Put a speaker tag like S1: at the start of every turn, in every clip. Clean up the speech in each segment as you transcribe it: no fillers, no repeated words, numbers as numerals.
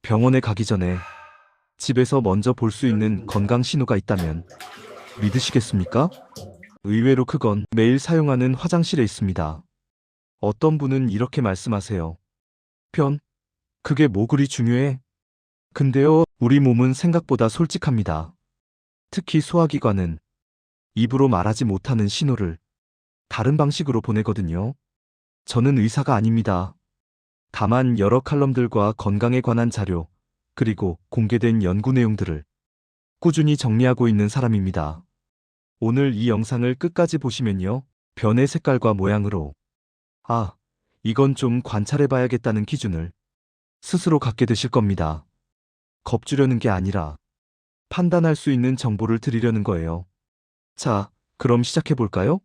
S1: 병원에 가기 전에 집에서 먼저 볼 수 있는 건강 신호가 있다면 믿으시겠습니까? 의외로 그건 매일 사용하는 화장실에 있습니다. 어떤 분은 이렇게 말씀하세요. 변, 그게 뭐 그리 중요해? 근데요, 우리 몸은 생각보다 솔직합니다. 특히 소화기관은 입으로 말하지 못하는 신호를 다른 방식으로 보내거든요. 저는 의사가 아닙니다. 다만 여러 칼럼들과 건강에 관한 자료, 그리고 공개된 연구 내용들을 꾸준히 정리하고 있는 사람입니다. 오늘 이 영상을 끝까지 보시면요. 변의 색깔과 모양으로 아, 이건 좀 관찰해 봐야겠다는 기준을 스스로 갖게 되실 겁니다. 겁주려는 게 아니라 판단할 수 있는 정보를 드리려는 거예요. 자, 그럼 시작해 볼까요?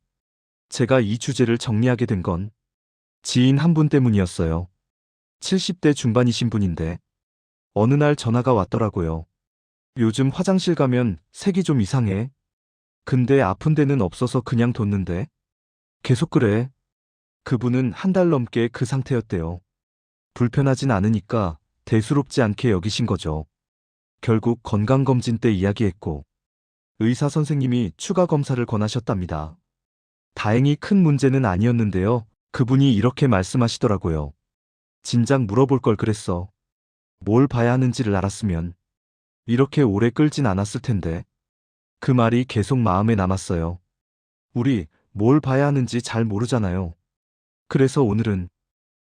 S1: 제가 이 주제를 정리하게 된 건 지인 한 분 때문이었어요. 70대 중반이신 분인데 어느 날 전화가 왔더라고요. 요즘 화장실 가면 색이 좀 이상해. 근데 아픈 데는 없어서 그냥 뒀는데 계속 그래. 그분은 한 달 넘게 그 상태였대요. 불편하진 않으니까 대수롭지 않게 여기신 거죠. 결국 건강검진 때 이야기했고 의사 선생님이 추가 검사를 권하셨답니다. 다행히 큰 문제는 아니었는데요. 그분이 이렇게 말씀하시더라고요. 진작 물어볼 걸 그랬어. 뭘 봐야 하는지를 알았으면 이렇게 오래 끌진 않았을 텐데. 그 말이 계속 마음에 남았어요. 우리 뭘 봐야 하는지 잘 모르잖아요. 그래서 오늘은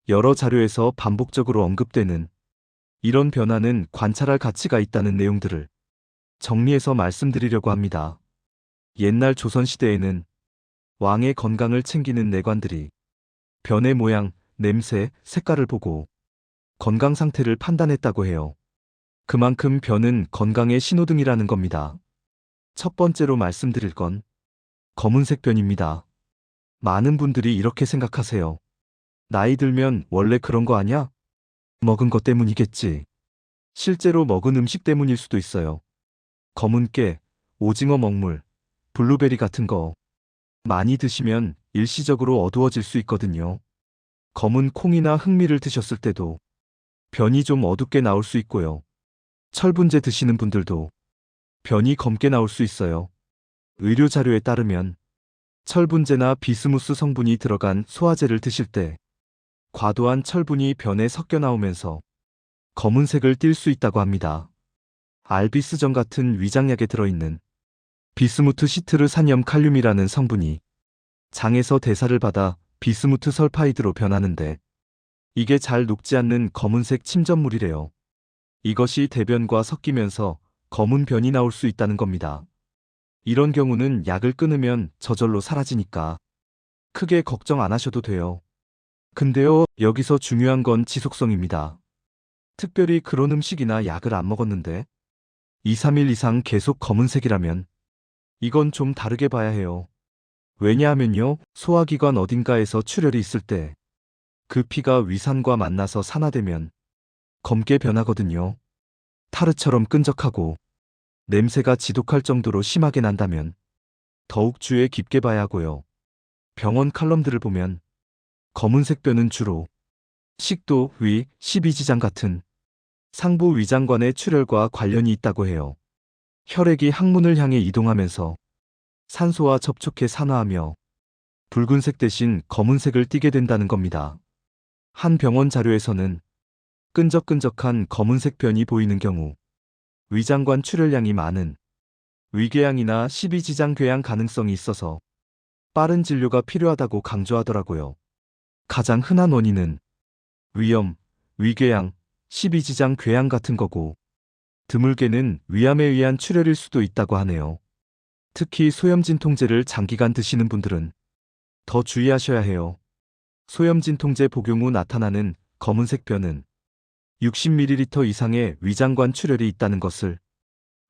S1: 여러 자료에서 반복적으로 언급되는 이런 변화는 관찰할 가치가 있다는 내용들을 정리해서 말씀드리려고 합니다. 옛날 조선시대에는 왕의 건강을 챙기는 내관들이 변의 모양, 냄새, 색깔을 보고 건강 상태를 판단했다고 해요. 그만큼 변은 건강의 신호등이라는 겁니다. 첫 번째로 말씀드릴 건 검은색 변입니다. 많은 분들이 이렇게 생각하세요. 나이 들면 원래 그런 거 아냐? 먹은 것 때문이겠지. 실제로 먹은 음식 때문일 수도 있어요. 검은 깨, 오징어 먹물, 블루베리 같은 거 많이 드시면 일시적으로 어두워질 수 있거든요. 검은 콩이나 흑미를 드셨을 때도 변이 좀 어둡게 나올 수 있고요. 철분제 드시는 분들도 변이 검게 나올 수 있어요. 의료 자료에 따르면 철분제나 비스무스 성분이 들어간 소화제를 드실 때 과도한 철분이 변에 섞여 나오면서 검은색을 띨 수 있다고 합니다. 알비스전 같은 위장약에 들어있는 비스무트 시트르산염 칼륨이라는 성분이 장에서 대사를 받아 비스무트 설파이드로 변하는데 이게 잘 녹지 않는 검은색 침전물이래요. 이것이 대변과 섞이면서 검은 변이 나올 수 있다는 겁니다. 이런 경우는 약을 끊으면 저절로 사라지니까 크게 걱정 안 하셔도 돼요. 근데요, 여기서 중요한 건 지속성입니다. 특별히 그런 음식이나 약을 안 먹었는데 2, 3일 이상 계속 검은색이라면 이건 좀 다르게 봐야 해요. 왜냐하면요, 소화기관 어딘가에서 출혈이 있을 때 그 피가 위산과 만나서 산화되면 검게 변하거든요. 타르처럼 끈적하고 냄새가 지독할 정도로 심하게 난다면 더욱 주의 깊게 봐야 하고요. 병원 칼럼들을 보면 검은색 변은 주로 식도, 위, 십이지장 같은 상부 위장관의 출혈과 관련이 있다고 해요. 혈액이 항문을 향해 이동하면서 산소와 접촉해 산화하며 붉은색 대신 검은색을 띠게 된다는 겁니다. 한 병원 자료에서는 끈적끈적한 검은색 변이 보이는 경우 위장관 출혈량이 많은 위궤양이나 십이지장 궤양 가능성이 있어서 빠른 진료가 필요하다고 강조하더라고요. 가장 흔한 원인은 위염, 위궤양, 십이지장 궤양 같은 거고 드물게는 위암에 의한 출혈일 수도 있다고 하네요. 특히 소염진통제를 장기간 드시는 분들은 더 주의하셔야 해요. 소염진통제 복용 후 나타나는 검은색 변은 60ml 이상의 위장관 출혈이 있다는 것을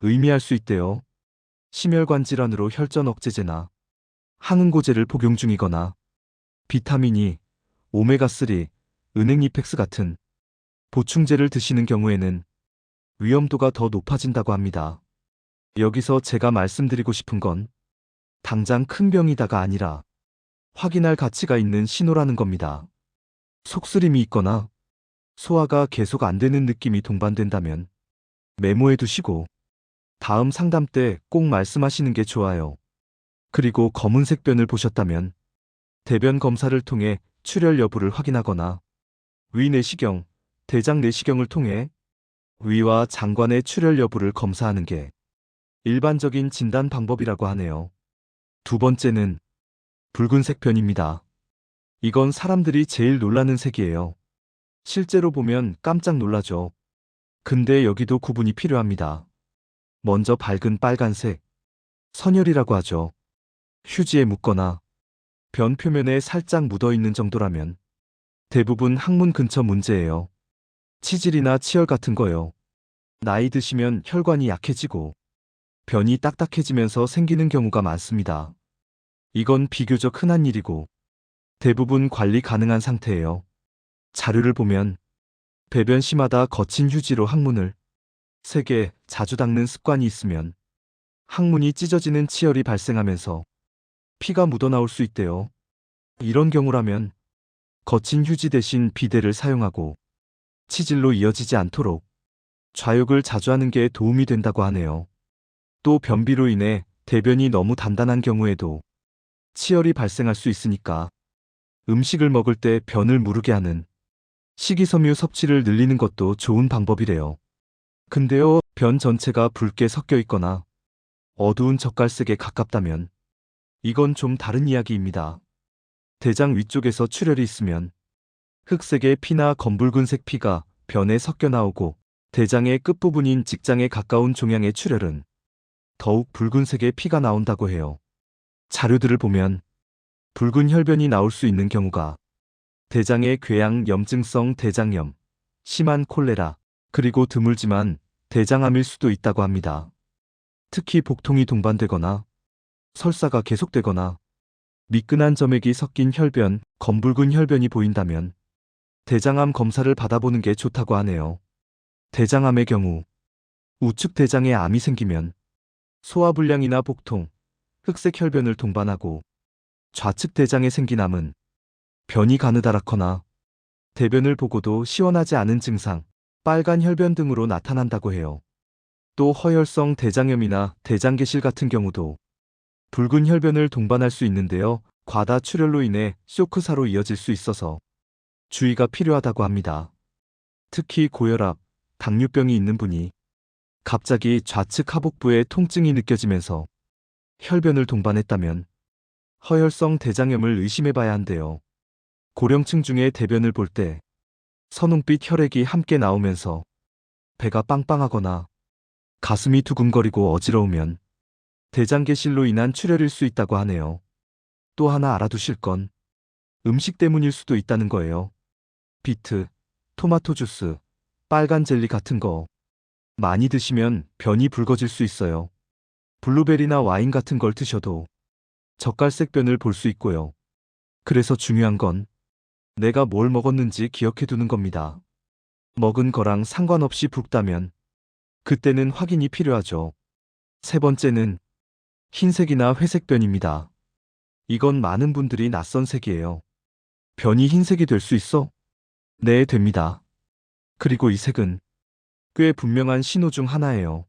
S1: 의미할 수 있대요. 심혈관 질환으로 혈전 억제제나 항응고제를 복용 중이거나 비타민 E, 오메가3, 은행리펙스 같은 보충제를 드시는 경우에는 위험도가 더 높아진다고 합니다. 여기서 제가 말씀드리고 싶은 건 당장 큰 병이다가 아니라 확인할 가치가 있는 신호라는 겁니다. 속쓰림이 있거나 소화가 계속 안 되는 느낌이 동반된다면 메모해 두시고 다음 상담 때 꼭 말씀하시는 게 좋아요. 그리고 검은색 변을 보셨다면 대변 검사를 통해 출혈 여부를 확인하거나 위 내시경, 대장 내시경을 통해 위와 장관의 출혈 여부를 검사하는 게 일반적인 진단 방법이라고 하네요. 두 번째는 붉은색 변입니다. 이건 사람들이 제일 놀라는 색이에요. 실제로 보면 깜짝 놀라죠. 근데 여기도 구분이 필요합니다. 먼저 밝은 빨간색, 선혈이라고 하죠. 휴지에 묻거나 변 표면에 살짝 묻어 있는 정도라면 대부분 항문 근처 문제예요. 치질이나 치열 같은 거요. 나이 드시면 혈관이 약해지고 변이 딱딱해지면서 생기는 경우가 많습니다. 이건 비교적 흔한 일이고 대부분 관리 가능한 상태예요. 자료를 보면 배변 시마다 거친 휴지로 항문을 세게 자주 닦는 습관이 있으면 항문이 찢어지는 치열이 발생하면서 피가 묻어나올 수 있대요. 이런 경우라면 거친 휴지 대신 비데를 사용하고 치질로 이어지지 않도록 좌욕을 자주 하는 게 도움이 된다고 하네요. 또 변비로 인해 대변이 너무 단단한 경우에도 치열이 발생할 수 있으니까 음식을 먹을 때 변을 무르게 하는 식이섬유 섭취를 늘리는 것도 좋은 방법이래요. 근데요, 변 전체가 붉게 섞여 있거나 어두운 젓갈색에 가깝다면 이건 좀 다른 이야기입니다. 대장 위쪽에서 출혈이 있으면 흑색의 피나 검붉은색 피가 변에 섞여 나오고 대장의 끝부분인 직장에 가까운 종양의 출혈은 더욱 붉은색의 피가 나온다고 해요. 자료들을 보면 붉은 혈변이 나올 수 있는 경우가 대장의 궤양 염증성 대장염, 심한 콜레라, 그리고 드물지만 대장암일 수도 있다고 합니다. 특히 복통이 동반되거나 설사가 계속되거나 미끈한 점액이 섞인 혈변, 검붉은 혈변이 보인다면 대장암 검사를 받아보는 게 좋다고 하네요. 대장암의 경우 우측 대장에 암이 생기면 소화불량이나 복통, 흑색 혈변을 동반하고 좌측 대장에 생긴 암은 변이 가느다랗거나 대변을 보고도 시원하지 않은 증상, 빨간 혈변 등으로 나타난다고 해요. 또 허혈성 대장염이나 대장계실 같은 경우도 붉은 혈변을 동반할 수 있는데요. 과다 출혈로 인해 쇼크사로 이어질 수 있어서 주의가 필요하다고 합니다. 특히 고혈압, 당뇨병이 있는 분이 갑자기 좌측 하복부에 통증이 느껴지면서 혈변을 동반했다면 허혈성 대장염을 의심해봐야 한대요. 고령층 중에 대변을 볼 때 선홍빛 혈액이 함께 나오면서 배가 빵빵하거나 가슴이 두근거리고 어지러우면 대장계실로 인한 출혈일 수 있다고 하네요. 또 하나 알아두실 건 음식 때문일 수도 있다는 거예요. 비트, 토마토 주스, 빨간 젤리 같은 거 많이 드시면 변이 붉어질 수 있어요. 블루베리나 와인 같은 걸 드셔도 젓갈색 변을 볼 수 있고요. 그래서 중요한 건 내가 뭘 먹었는지 기억해 두는 겁니다. 먹은 거랑 상관없이 붉다면 그때는 확인이 필요하죠. 세 번째는 흰색이나 회색 변입니다. 이건 많은 분들이 낯선 색이에요. 변이 흰색이 될 수 있어? 네, 됩니다. 그리고 이 색은 꽤 분명한 신호 중 하나예요.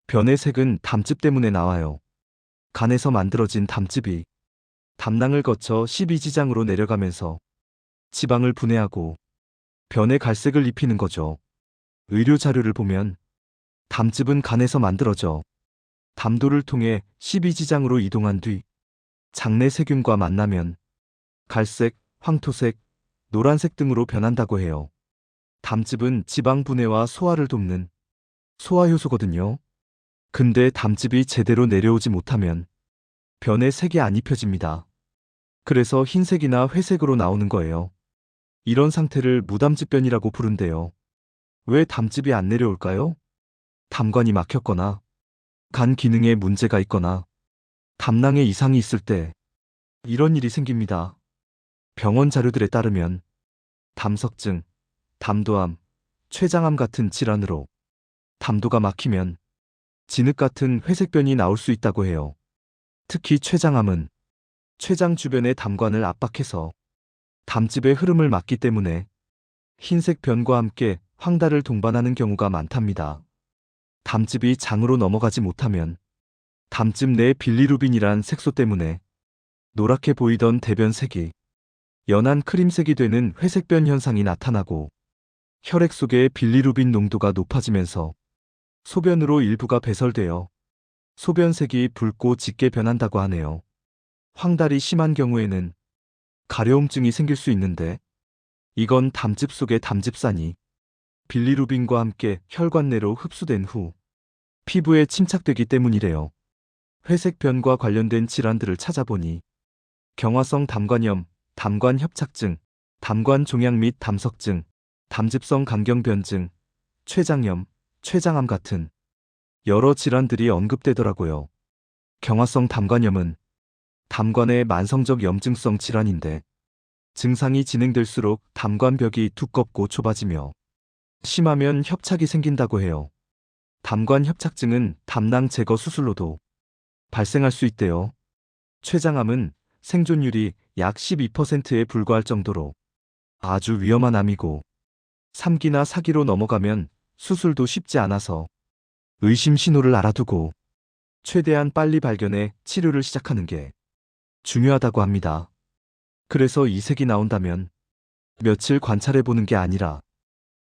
S1: 변의 색은 담즙 때문에 나와요. 간에서 만들어진 담즙이 담낭을 거쳐 십이지장으로 내려가면서 지방을 분해하고 변에 갈색을 입히는 거죠. 의료 자료를 보면 담즙은 간에서 만들어져 담도를 통해 십이지장으로 이동한 뒤 장내 세균과 만나면 갈색, 황토색, 노란색 등으로 변한다고 해요. 담즙은 지방 분해와 소화를 돕는 소화효소거든요. 근데 담즙이 제대로 내려오지 못하면 변에 색이 안 입혀집니다. 그래서 흰색이나 회색으로 나오는 거예요. 이런 상태를 무담즙변이라고 부른대요. 왜 담즙이 안 내려올까요? 담관이 막혔거나 간 기능에 문제가 있거나 담낭에 이상이 있을 때 이런 일이 생깁니다. 병원 자료들에 따르면 담석증, 담도암, 췌장암 같은 질환으로 담도가 막히면 진흙 같은 회색변이 나올 수 있다고 해요. 특히 췌장암은 췌장 주변의 담관을 압박해서 담즙의 흐름을 막기 때문에 흰색 변과 함께 황달을 동반하는 경우가 많답니다. 담즙이 장으로 넘어가지 못하면 담즙 내 빌리루빈이란 색소 때문에 노랗게 보이던 대변색이 연한 크림색이 되는 회색변 현상이 나타나고 혈액 속의 빌리루빈 농도가 높아지면서 소변으로 일부가 배설되어 소변색이 붉고 짙게 변한다고 하네요. 황달이 심한 경우에는 가려움증이 생길 수 있는데 이건 담즙 속의 담즙산이 빌리루빈과 함께 혈관 내로 흡수된 후 피부에 침착되기 때문이래요. 회색변과 관련된 질환들을 찾아보니 경화성 담관염, 담관협착증, 담관종양 및 담석증, 담즙성 간경변증, 췌장염, 췌장암 같은 여러 질환들이 언급되더라고요. 경화성 담관염은 담관의 만성적 염증성 질환인데 증상이 진행될수록 담관벽이 두껍고 좁아지며 심하면 협착이 생긴다고 해요. 담관협착증은 담낭 제거 수술로도 발생할 수 있대요. 췌장암은 생존율이 약 12%에 불과할 정도로 아주 위험한 암이고 3기나 4기로 넘어가면 수술도 쉽지 않아서 의심 신호를 알아두고 최대한 빨리 발견해 치료를 시작하는 게 중요하다고 합니다. 그래서 이색이 나온다면 며칠 관찰해 보는 게 아니라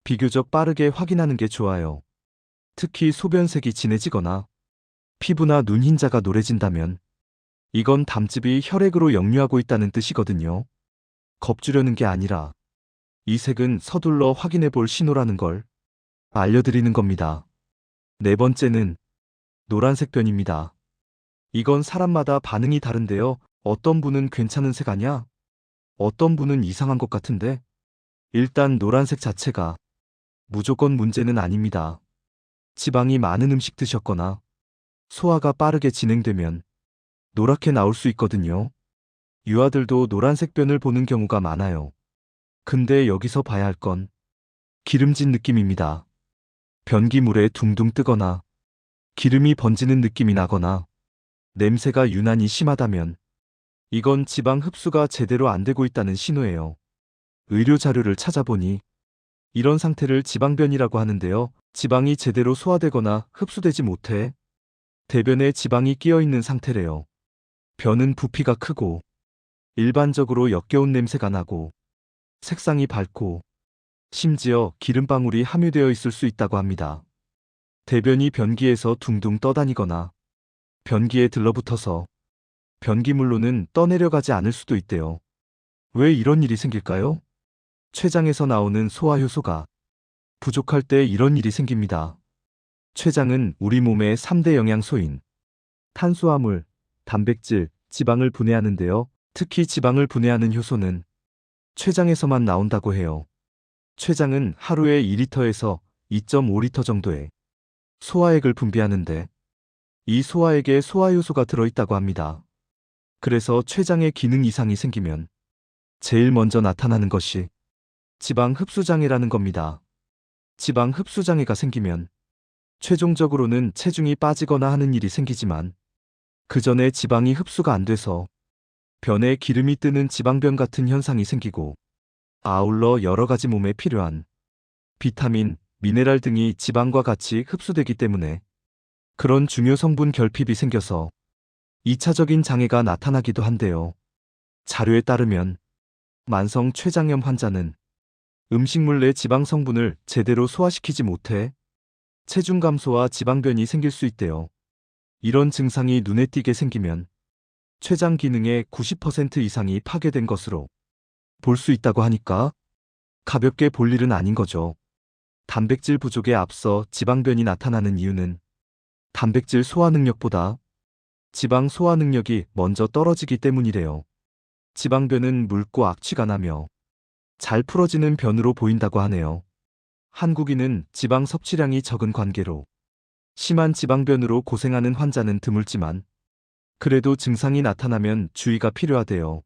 S1: 비교적 빠르게 확인하는 게 좋아요. 특히 소변색이 진해지거나 피부나 눈 흰자가 노래진다면 이건 담즙이 혈액으로 역류하고 있다는 뜻이거든요. 겁주려는 게 아니라 이 색은 서둘러 확인해 볼 신호라는 걸 알려드리는 겁니다. 네 번째는 노란색 변입니다. 이건 사람마다 반응이 다른데요. 어떤 분은 괜찮은 색 아냐? 어떤 분은 이상한 것 같은데? 일단 노란색 자체가 무조건 문제는 아닙니다. 지방이 많은 음식 드셨거나 소화가 빠르게 진행되면 노랗게 나올 수 있거든요. 유아들도 노란색 변을 보는 경우가 많아요. 근데 여기서 봐야 할 건 기름진 느낌입니다. 변기물에 둥둥 뜨거나 기름이 번지는 느낌이 나거나 냄새가 유난히 심하다면 이건 지방 흡수가 제대로 안 되고 있다는 신호예요. 의료 자료를 찾아보니 이런 상태를 지방변이라고 하는데요. 지방이 제대로 소화되거나 흡수되지 못해 대변에 지방이 끼어 있는 상태래요. 변은 부피가 크고 일반적으로 역겨운 냄새가 나고 색상이 밝고 심지어 기름방울이 함유되어 있을 수 있다고 합니다. 대변이 변기에서 둥둥 떠다니거나 변기에 들러붙어서 변기물로는 떠내려가지 않을 수도 있대요. 왜 이런 일이 생길까요? 췌장에서 나오는 소화효소가 부족할 때 이런 일이 생깁니다. 췌장은 우리 몸의 3대 영양소인 탄수화물, 단백질, 지방을 분해하는데요. 특히 지방을 분해하는 효소는 췌장에서만 나온다고 해요. 췌장은 하루에 2리터에서 2.5리터 정도의 소화액을 분비하는데 이 소화액에 소화효소가 들어있다고 합니다. 그래서 췌장의 기능 이상이 생기면 제일 먼저 나타나는 것이 지방 흡수장애라는 겁니다. 지방 흡수장애가 생기면 최종적으로는 체중이 빠지거나 하는 일이 생기지만 그 전에 지방이 흡수가 안 돼서 변에 기름이 뜨는 지방변 같은 현상이 생기고 아울러 여러 가지 몸에 필요한 비타민, 미네랄 등이 지방과 같이 흡수되기 때문에 그런 중요 성분 결핍이 생겨서 2차적인 장애가 나타나기도 한대요. 자료에 따르면 만성 췌장염 환자는 음식물 내 지방 성분을 제대로 소화시키지 못해 체중 감소와 지방변이 생길 수 있대요. 이런 증상이 눈에 띄게 생기면 췌장 기능의 90% 이상이 파괴된 것으로 볼 수 있다고 하니까 가볍게 볼 일은 아닌 거죠. 단백질 부족에 앞서 지방변이 나타나는 이유는 단백질 소화 능력보다 지방 소화 능력이 먼저 떨어지기 때문이래요. 지방변은 묽고 악취가 나며 잘 풀어지는 변으로 보인다고 하네요. 한국인은 지방 섭취량이 적은 관계로 심한 지방변으로 고생하는 환자는 드물지만 그래도 증상이 나타나면 주의가 필요하대요.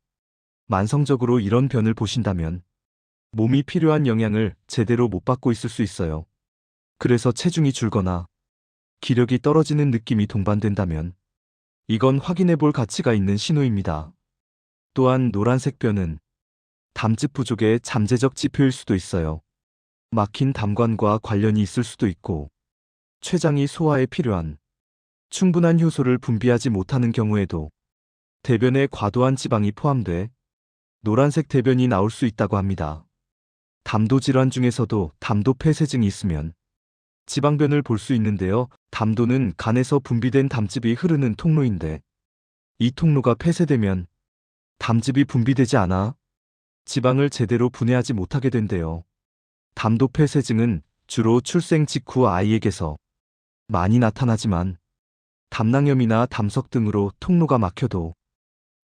S1: 만성적으로 이런 변을 보신다면 몸이 필요한 영양을 제대로 못 받고 있을 수 있어요. 그래서 체중이 줄거나 기력이 떨어지는 느낌이 동반된다면 이건 확인해 볼 가치가 있는 신호입니다. 또한 노란색 변은 담즙 부족의 잠재적 지표일 수도 있어요. 막힌 담관과 관련이 있을 수도 있고, 췌장이 소화에 필요한 충분한 효소를 분비하지 못하는 경우에도 대변에 과도한 지방이 포함돼 노란색 대변이 나올 수 있다고 합니다. 담도 질환 중에서도 담도 폐쇄증이 있으면 지방변을 볼 수 있는데요. 담도는 간에서 분비된 담즙이 흐르는 통로인데, 이 통로가 폐쇄되면 담즙이 분비되지 않아 지방을 제대로 분해하지 못하게 된대요. 담도 폐쇄증은 주로 출생 직후 아이에게서 많이 나타나지만 담낭염이나 담석 등으로 통로가 막혀도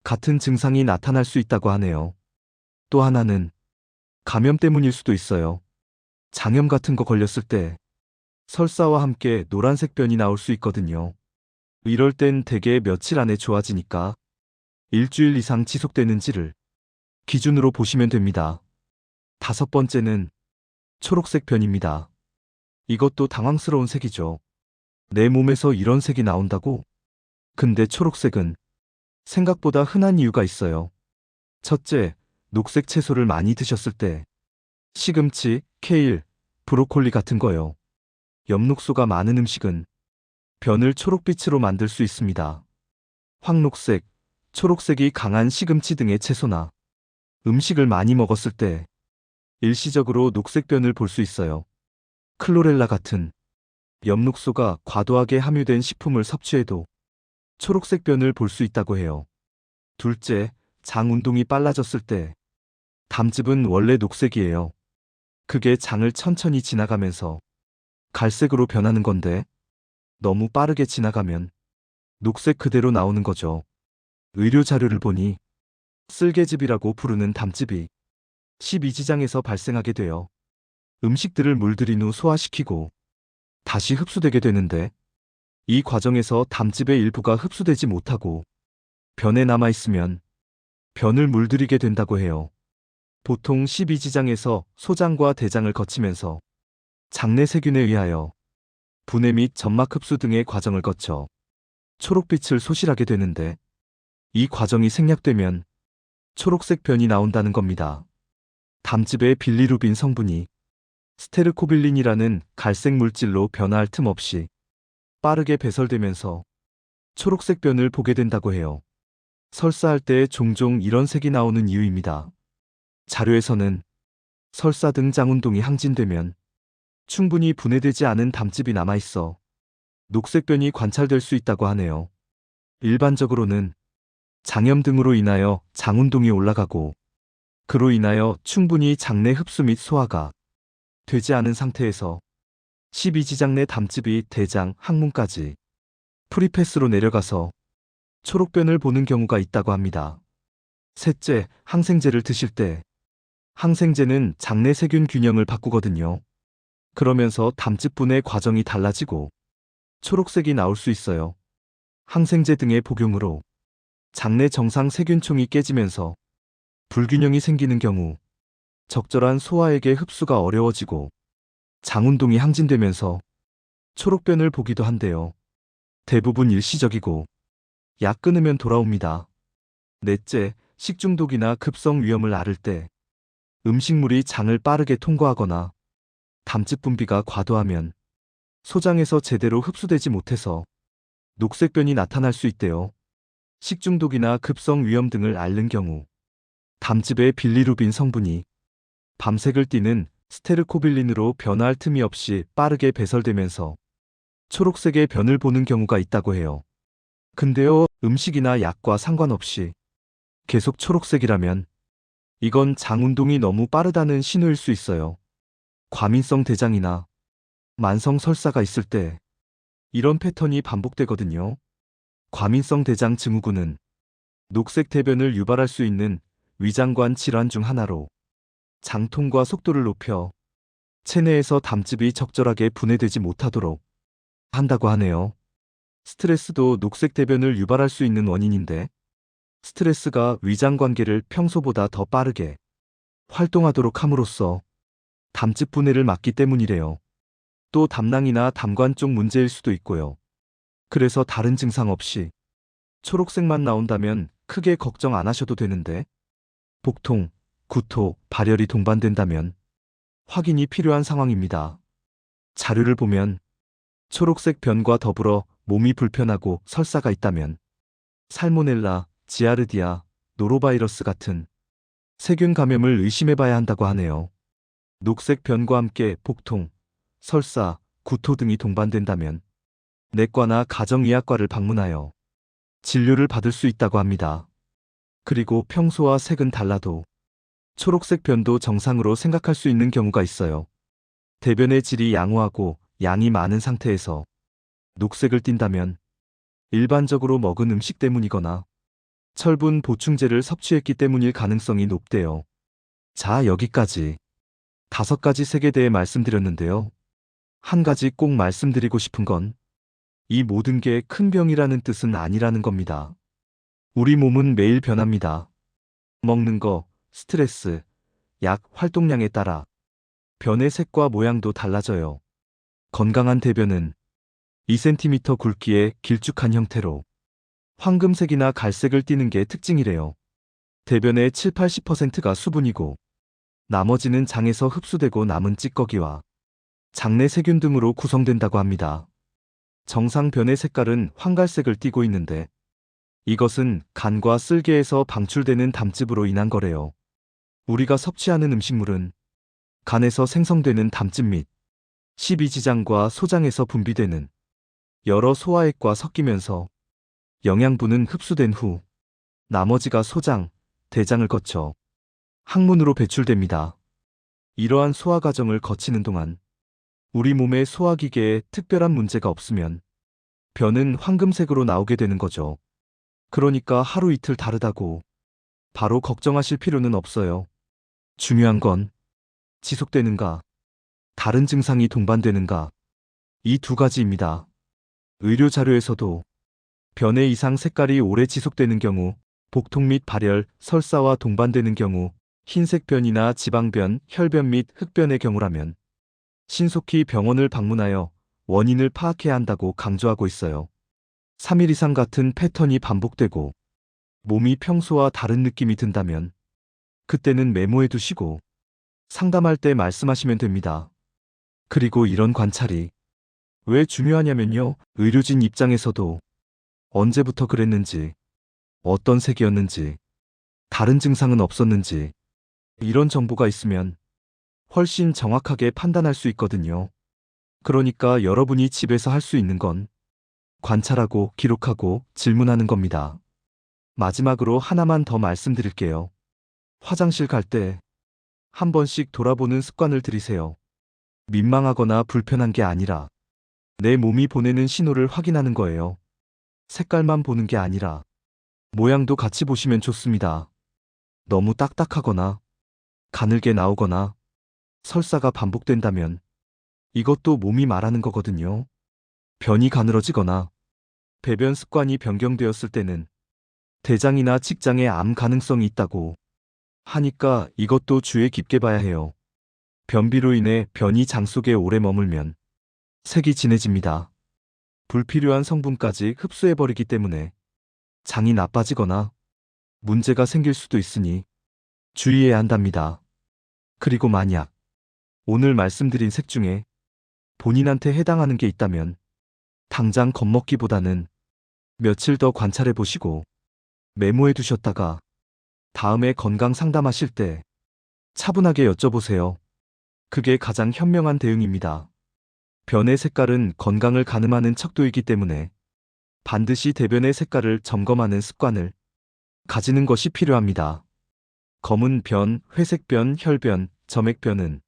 S1: 같은 증상이 나타날 수 있다고 하네요. 또 하나는 감염 때문일 수도 있어요. 장염 같은 거 걸렸을 때 설사와 함께 노란색 변이 나올 수 있거든요. 이럴 땐 대개 며칠 안에 좋아지니까 일주일 이상 지속되는지를 기준으로 보시면 됩니다. 다섯 번째는 초록색 변입니다. 이것도 당황스러운 색이죠. 내 몸에서 이런 색이 나온다고? 근데 초록색은 생각보다 흔한 이유가 있어요. 첫째, 녹색 채소를 많이 드셨을 때, 시금치, 케일, 브로콜리 같은 거요. 엽록소가 많은 음식은 변을 초록빛으로 만들 수 있습니다. 황록색, 초록색이 강한 시금치 등의 채소나 음식을 많이 먹었을 때 일시적으로 녹색 변을 볼 수 있어요. 클로렐라 같은 엽록소가 과도하게 함유된 식품을 섭취해도 초록색 변을 볼 수 있다고 해요. 둘째, 장 운동이 빨라졌을 때 담즙은 원래 녹색이에요. 그게 장을 천천히 지나가면서 갈색으로 변하는 건데, 너무 빠르게 지나가면 녹색 그대로 나오는 거죠. 의료 자료를 보니 쓸개즙이라고 부르는 담즙이 십이지장에서 발생하게 되어 음식들을 물들인 후 소화시키고 다시 흡수되게 되는데, 이 과정에서 담즙의 일부가 흡수되지 못하고 변에 남아있으면 변을 물들이게 된다고 해요. 보통 십이지장에서 소장과 대장을 거치면서 장내 세균에 의하여 분해 및 점막 흡수 등의 과정을 거쳐 초록빛을 소실하게 되는데, 이 과정이 생략되면 초록색 변이 나온다는 겁니다. 담즙의 빌리루빈 성분이 스테르코빌린이라는 갈색 물질로 변화할 틈 없이 빠르게 배설되면서 초록색 변을 보게 된다고 해요. 설사할 때 종종 이런 색이 나오는 이유입니다. 자료에서는 설사 등 장운동이 항진되면 충분히 분해되지 않은 담즙이 남아있어 녹색변이 관찰될 수 있다고 하네요. 일반적으로는 장염 등으로 인하여 장운동이 올라가고, 그로 인하여 충분히 장내 흡수 및 소화가 되지 않은 상태에서 십이지장 내 담즙이 대장, 항문까지 프리패스로 내려가서 초록변을 보는 경우가 있다고 합니다. 셋째, 항생제를 드실 때 항생제는 장내 세균 균형을 바꾸거든요. 그러면서 담즙 분해 과정이 달라지고 초록색이 나올 수 있어요. 항생제 등의 복용으로 장내 정상 세균총이 깨지면서 불균형이 생기는 경우 적절한 소화액의 흡수가 어려워지고 장운동이 항진되면서 초록변을 보기도 한데요. 대부분 일시적이고 약 끊으면 돌아옵니다. 넷째, 식중독이나 급성 위염을 앓을 때 음식물이 장을 빠르게 통과하거나 담즙 분비가 과도하면 소장에서 제대로 흡수되지 못해서 녹색변이 나타날 수 있대요. 식중독이나 급성 위염 등을 앓는 경우 담즙의 빌리루빈 성분이 밤색을 띠는 스테르코빌린으로 변화할 틈이 없이 빠르게 배설되면서 초록색의 변을 보는 경우가 있다고 해요. 근데요, 음식이나 약과 상관없이 계속 초록색이라면 이건 장운동이 너무 빠르다는 신호일 수 있어요. 과민성 대장이나 만성 설사가 있을 때 이런 패턴이 반복되거든요. 과민성 대장 증후군은 녹색 대변을 유발할 수 있는 위장관 질환 중 하나로 장통과 속도를 높여 체내에서 담즙이 적절하게 분해되지 못하도록 한다고 하네요. 스트레스도 녹색 대변을 유발할 수 있는 원인인데, 스트레스가 위장 관계를 평소보다 더 빠르게 활동하도록 함으로써 담즙 분해를 막기 때문이래요. 또 담낭이나 담관 쪽 문제일 수도 있고요. 그래서 다른 증상 없이 초록색만 나온다면 크게 걱정 안 하셔도 되는데, 복통, 구토, 발열이 동반된다면 확인이 필요한 상황입니다. 자료를 보면 초록색 변과 더불어 몸이 불편하고 설사가 있다면 살모넬라, 지아르디아, 노로바이러스 같은 세균 감염을 의심해봐야 한다고 하네요. 녹색 변과 함께 복통, 설사, 구토 등이 동반된다면 내과나 가정의학과를 방문하여 진료를 받을 수 있다고 합니다. 그리고 평소와 색은 달라도 초록색 변도 정상으로 생각할 수 있는 경우가 있어요. 대변의 질이 양호하고 양이 많은 상태에서 녹색을 띈다면 일반적으로 먹은 음식 때문이거나 철분 보충제를 섭취했기 때문일 가능성이 높대요. 자, 여기까지 5가지 색에 대해 말씀드렸는데요. 한 가지 꼭 말씀드리고 싶은 건 이 모든 게 큰 병이라는 뜻은 아니라는 겁니다. 우리 몸은 매일 변합니다. 먹는 거, 스트레스, 약, 활동량에 따라 변의 색과 모양도 달라져요. 건강한 대변은 2cm 굵기의 길쭉한 형태로 황금색이나 갈색을 띠는 게 특징이래요. 대변의 7~80%가 수분이고 나머지는 장에서 흡수되고 남은 찌꺼기와 장내 세균 등으로 구성된다고 합니다. 정상 변의 색깔은 황갈색을 띠고 있는데 이것은 간과 쓸개에서 방출되는 담즙으로 인한 거래요. 우리가 섭취하는 음식물은 간에서 생성되는 담즙 및 십이지장과 소장에서 분비되는 여러 소화액과 섞이면서 영양분은 흡수된 후 나머지가 소장, 대장을 거쳐 항문으로 배출됩니다. 이러한 소화 과정을 거치는 동안 우리 몸의 소화기계에 특별한 문제가 없으면 변은 황금색으로 나오게 되는 거죠. 그러니까 하루 이틀 다르다고 바로 걱정하실 필요는 없어요. 중요한 건 지속되는가, 다른 증상이 동반되는가, 이 2가지입니다. 의료 자료에서도 변의 이상 색깔이 오래 지속되는 경우, 복통 및 발열, 설사와 동반되는 경우, 흰색 변이나 지방변, 혈변 및 흑변의 경우라면 신속히 병원을 방문하여 원인을 파악해야 한다고 강조하고 있어요. 3일 이상 같은 패턴이 반복되고 몸이 평소와 다른 느낌이 든다면 그때는 메모해 두시고 상담할 때 말씀하시면 됩니다. 그리고 이런 관찰이 왜 중요하냐면요. 의료진 입장에서도 언제부터 그랬는지, 어떤 색이었는지, 다른 증상은 없었는지 이런 정보가 있으면 훨씬 정확하게 판단할 수 있거든요. 그러니까 여러분이 집에서 할 수 있는 건 관찰하고 기록하고 질문하는 겁니다. 마지막으로 하나만 더 말씀드릴게요. 화장실 갈 때 한 번씩 돌아보는 습관을 들이세요. 민망하거나 불편한 게 아니라 내 몸이 보내는 신호를 확인하는 거예요. 색깔만 보는 게 아니라 모양도 같이 보시면 좋습니다. 너무 딱딱하거나 가늘게 나오거나 설사가 반복된다면 이것도 몸이 말하는 거거든요. 변이 가늘어지거나 배변 습관이 변경되었을 때는 대장이나 직장에 암 가능성이 있다고 하니까 이것도 주의 깊게 봐야 해요. 변비로 인해 변이 장 속에 오래 머물면 색이 진해집니다. 불필요한 성분까지 흡수해버리기 때문에 장이 나빠지거나 문제가 생길 수도 있으니 주의해야 한답니다. 그리고 만약 오늘 말씀드린 색 중에 본인한테 해당하는 게 있다면 당장 겁먹기보다는 며칠 더 관찰해 보시고 메모해 두셨다가 다음에 건강 상담하실 때 차분하게 여쭤보세요. 그게 가장 현명한 대응입니다. 변의 색깔은 건강을 가늠하는 척도이기 때문에 반드시 대변의 색깔을 점검하는 습관을 가지는 것이 필요합니다. 검은 변, 회색 변, 혈변, 점액 변은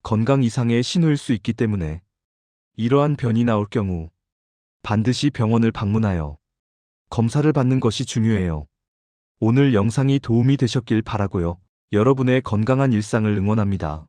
S1: 건강 이상의 신호일 수 있기 때문에 이러한 변이 나올 경우 반드시 병원을 방문하여 검사를 받는 것이 중요해요. 오늘 영상이 도움이 되셨길 바라고요. 여러분의 건강한 일상을 응원합니다.